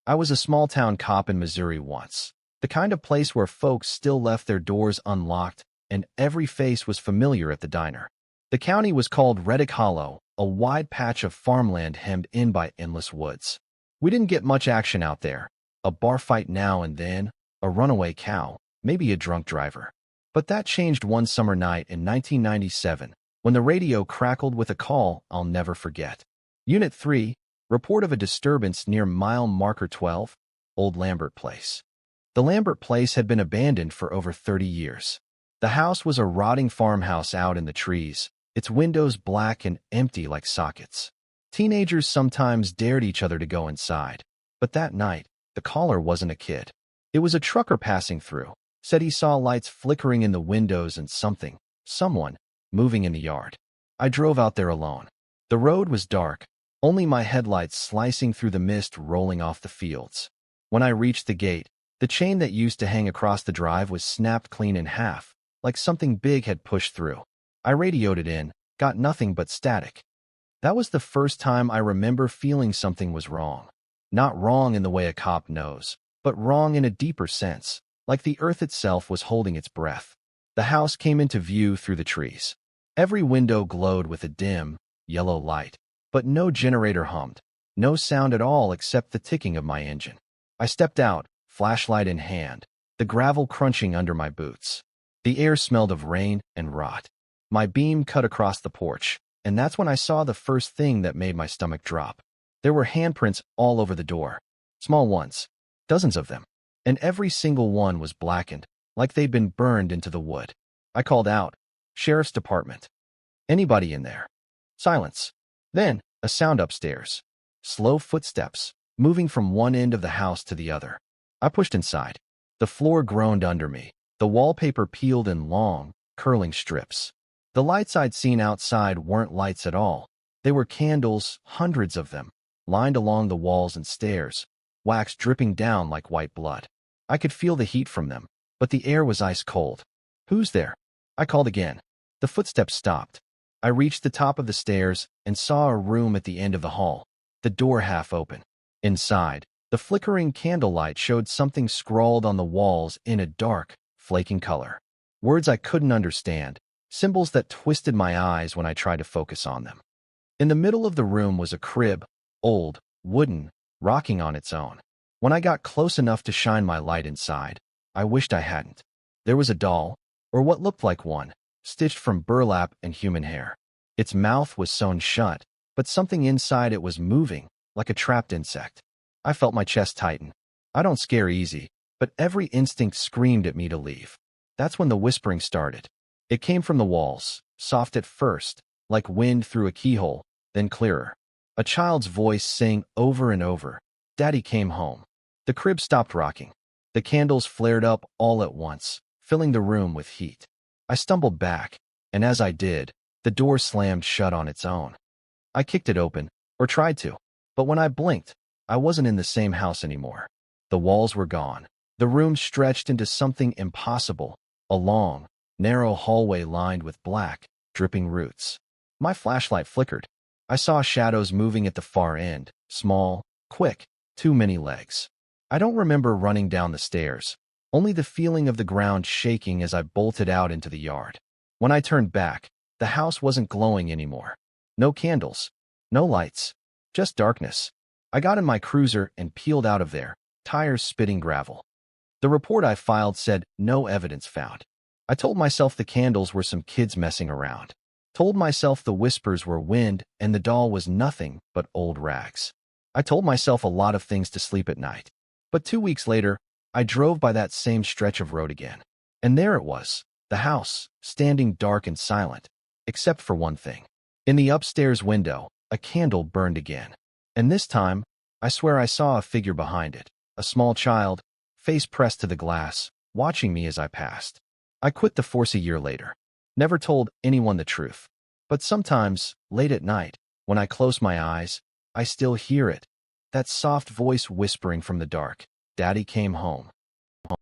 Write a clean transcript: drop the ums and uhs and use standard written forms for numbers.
I was a small-town cop in Missouri once, the kind of place where folks still left their doors unlocked and every face was familiar at the diner. The county was called Reddick Hollow, a wide patch of farmland hemmed in by endless woods. We didn't get much action out there, a bar fight now and then, a runaway cow, maybe a drunk driver. But that changed one summer night in 1997, when the radio crackled with a call I'll never forget. Unit 3, report of a disturbance near mile marker 12, Old Lambert Place. The Lambert Place had been abandoned for over 30 years. The house was a rotting farmhouse out in the trees, its windows black and empty like sockets. Teenagers sometimes dared each other to go inside, but that night, the caller wasn't a kid. It was a trucker passing through, said he saw lights flickering in the windows and someone, moving in the yard. I drove out there alone. The road was dark, only my headlights slicing through the mist rolling off the fields. When I reached the gate, the chain that used to hang across the drive was snapped clean in half, like something big had pushed through. I radioed it in, got nothing but static. That was the first time I remember feeling something was wrong. Not wrong in the way a cop knows, but wrong in a deeper sense, like the earth itself was holding its breath. The house came into view through the trees. Every window glowed with a dim, yellow light, but no generator hummed, no sound at all except the ticking of my engine. I stepped out, flashlight in hand, the gravel crunching under my boots. The air smelled of rain and rot. My beam cut across the porch, and that's when I saw the first thing that made my stomach drop. There were handprints all over the door. Small ones. Dozens of them. And every single one was blackened, like they'd been burned into the wood. I called out, "Sheriff's Department. Anybody in there?" Silence. Then, a sound upstairs. Slow footsteps, moving from one end of the house to the other. I pushed inside. The floor groaned under me. The wallpaper peeled in long, curling strips. The lights I'd seen outside weren't lights at all. They were candles, hundreds of them, lined along the walls and stairs, wax dripping down like white blood. I could feel the heat from them, but the air was ice cold. "Who's there?" I called again. The footsteps stopped. I reached the top of the stairs and saw a room at the end of the hall, the door half open. Inside, the flickering candlelight showed something scrawled on the walls in a dark, flaking color. Words I couldn't understand, symbols that twisted my eyes when I tried to focus on them. In the middle of the room was a crib, old, wooden, rocking on its own. When I got close enough to shine my light inside, I wished I hadn't. There was a doll, or what looked like one, stitched from burlap and human hair. Its mouth was sewn shut, but something inside it was moving, like a trapped insect. I felt my chest tighten. I don't scare easy, but every instinct screamed at me to leave. That's when the whispering started. It came from the walls, soft at first, like wind through a keyhole, then clearer. A child's voice sang over and over, "Daddy came home." The crib stopped rocking. The candles flared up all at once, filling the room with heat. I stumbled back, and as I did, the door slammed shut on its own. I kicked it open, or tried to, but when I blinked, I wasn't in the same house anymore. The walls were gone. The room stretched into something impossible, a long, narrow hallway lined with black, dripping roots. My flashlight flickered. I saw shadows moving at the far end, small, quick, too many legs. I don't remember running down the stairs, only the feeling of the ground shaking as I bolted out into the yard. When I turned back, the house wasn't glowing anymore. No candles, no lights, just darkness. I got in my cruiser and peeled out of there, tires spitting gravel. The report I filed said no evidence found. I told myself the candles were some kids messing around. Told myself the whispers were wind and the doll was nothing but old rags. I told myself a lot of things to sleep at night. But 2 weeks later, I drove by that same stretch of road again. And there it was, the house, standing dark and silent, except for one thing. In the upstairs window, a candle burned again. And this time, I swear I saw a figure behind it, a small child, face pressed to the glass, watching me as I passed. I quit the force a year later. Never told anyone the truth. But sometimes, late at night, when I close my eyes, I still hear it. That soft voice whispering from the dark, "Daddy came home."